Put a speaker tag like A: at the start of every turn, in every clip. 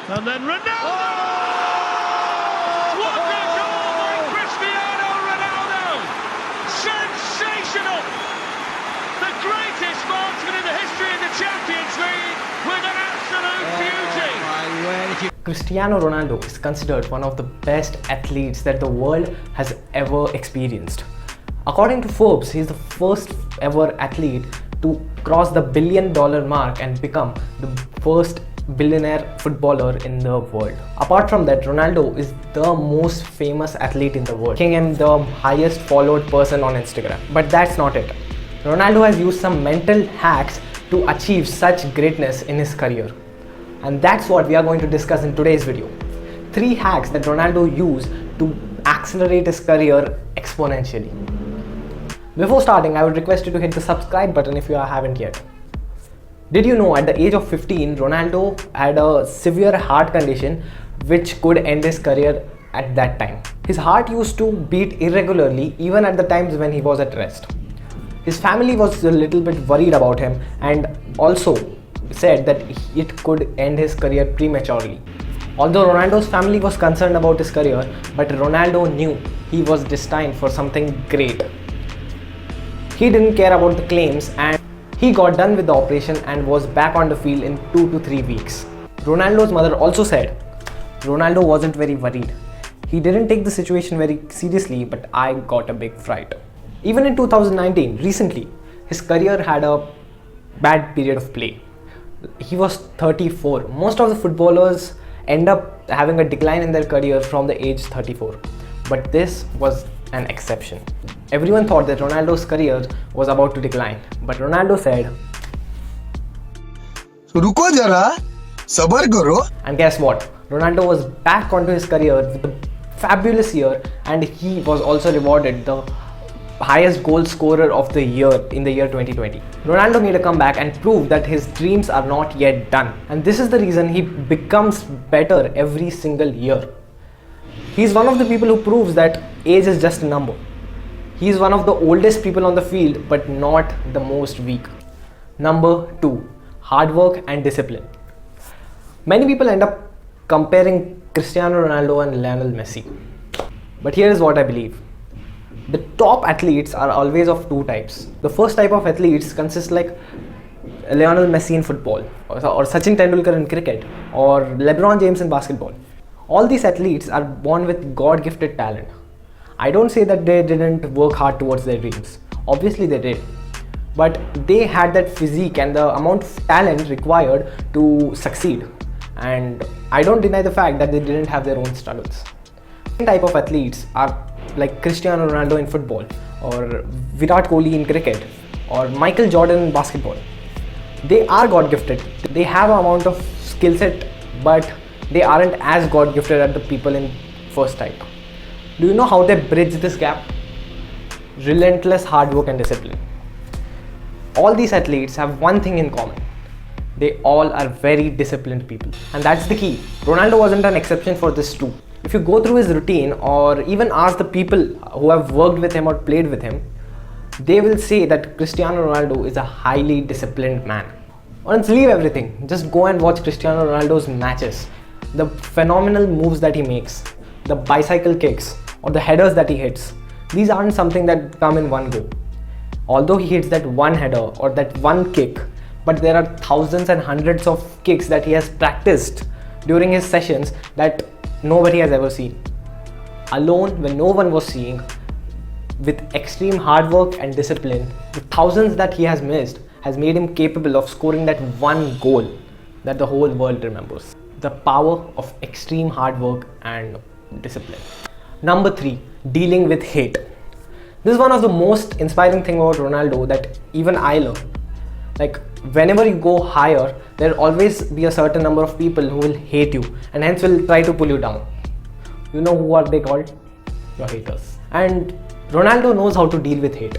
A: And then Ronaldo! What a goal by Cristiano Ronaldo! Sensational! The greatest marksman in the history of the Champions League with an absolute beauty!
B: Cristiano Ronaldo is considered one of the best athletes that the world has ever experienced. According to Forbes, he is the first ever athlete to cross the $1 billion mark and become the first billionaire footballer in the world. Apart from that, Ronaldo is the most famous athlete in the world, making him the highest followed person on Instagram. But that's not it. Ronaldo has used some mental hacks to achieve such greatness in his career. And that's what we are going to discuss in today's video. 3 hacks that Ronaldo used to accelerate his career exponentially. Before starting, I would request you to hit the subscribe button if you haven't yet. Did you know at the age of 15, Ronaldo had a severe heart condition which could end his career at that time. His heart used to beat irregularly even at the times when he was at rest. His family was a little bit worried about him and also said that it could end his career prematurely. Although Ronaldo's family was concerned about his career, but Ronaldo knew he was destined for something great. He didn't care about the claims and he got done with the operation and was back on the field in 2 to 3 weeks. Ronaldo's mother also said Ronaldo wasn't very worried. He didn't take the situation very seriously, but I got a big fright. Even in 2019, recently, his career had a bad period of play. He was 34. Most of the footballers end up having a decline in their career from the age 34. But this was an exception. Everyone thought that Ronaldo's career was about to decline, but Ronaldo said,
C: "रुको जरा, सबर करो."
B: And guess what? Ronaldo was back onto his career with a fabulous year, and he was also rewarded the highest goal scorer of the year in the year 2020. Ronaldo made a comeback and proved that his dreams are not yet done. And this is the reason he becomes better every single year. He's one of the people who proves that age is just a number. He's one of the oldest people on the field, but not the most weak. Number 2, hard work and discipline. Many people end up comparing Cristiano Ronaldo and Lionel Messi. But here is what I believe. The top athletes are always of 2 types. The first type of athletes consists like Lionel Messi in football, or Sachin Tendulkar in cricket, or LeBron James in basketball. All these athletes are born with God-gifted talent. I don't say that they didn't work hard towards their dreams. Obviously they did. But they had that physique and the amount of talent required to succeed. And I don't deny the fact that they didn't have their own struggles. Second type of athletes are like Cristiano Ronaldo in football, or Virat Kohli in cricket, or Michael Jordan in basketball. They are God-gifted. They have an amount of skill set, but they aren't as God-gifted as the people in first type. Do you know how they bridge this gap? Relentless hard work and discipline. All these athletes have one thing in common. They all are very disciplined people. And that's the key. Ronaldo wasn't an exception for this too. If you go through his routine or even ask the people who have worked with him or played with him, they will say that Cristiano Ronaldo is a highly disciplined man. Once leave everything, just go and watch Cristiano Ronaldo's matches. The phenomenal moves that he makes, the bicycle kicks or the headers that he hits, these aren't something that come in one go. Although he hits that one header or that one kick, but there are thousands and hundreds of kicks that he has practiced during his sessions that nobody has ever seen. Alone, when no one was seeing, with extreme hard work and discipline, the thousands that he has missed has made him capable of scoring that one goal that the whole world remembers. The power of extreme hard work and discipline. Number 3, dealing with hate. This is one of the most inspiring things about Ronaldo that even I learned. Like, whenever you go higher, there will always be a certain number of people who will hate you and hence will try to pull you down. You know who are they called? Your haters. And Ronaldo knows how to deal with hate.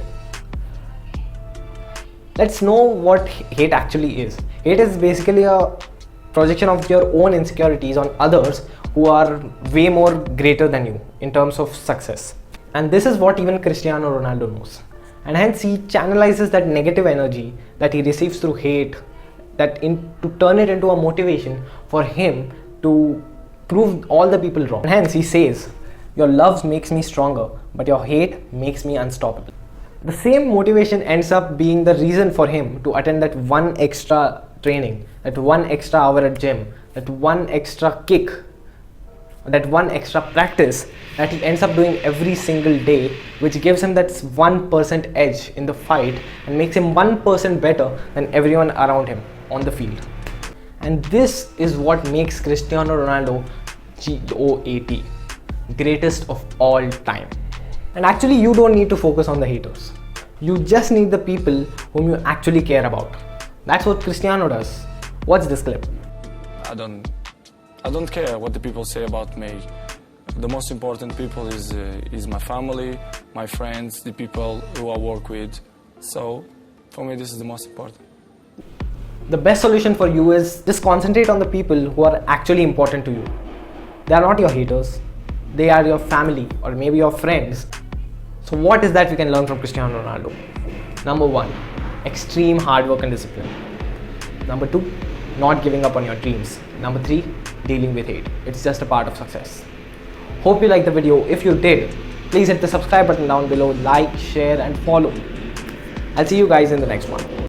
B: Let's know what hate actually is. Hate is basically a projection of your own insecurities on others who are way more greater than you in terms of success. And this is what even Cristiano Ronaldo knows. And hence he channelizes that negative energy that he receives through hate to turn it into a motivation for him to prove all the people wrong. And hence he says, your love makes me stronger, but your hate makes me unstoppable. The same motivation ends up being the reason for him to attend that one extra training, that one extra hour at gym, that one extra kick, that one extra practice that he ends up doing every single day, which gives him that 1% edge in the fight and makes him 1% better than everyone around him on the field. And this is what makes Cristiano Ronaldo GOAT, greatest of all time. And actually, you don't need to focus on the haters. You just need the people whom you actually care about. That's what Cristiano does. Watch this clip.
D: I don't care what the people say about me. The most important people is my family, my friends, the people who I work with. So for me, this is the most important.
B: The best solution for you is just concentrate on the people who are actually important to you. They are not your haters. They are your family or maybe your friends. So what is that we can learn from Cristiano Ronaldo? Number 1, extreme hard work and discipline. Number 2, not giving up on your dreams. Number 3, dealing with hate. It's just a part of success. Hope you liked the video. If you did, please hit the subscribe button down below, like, share and follow. I'll see you guys in the next one.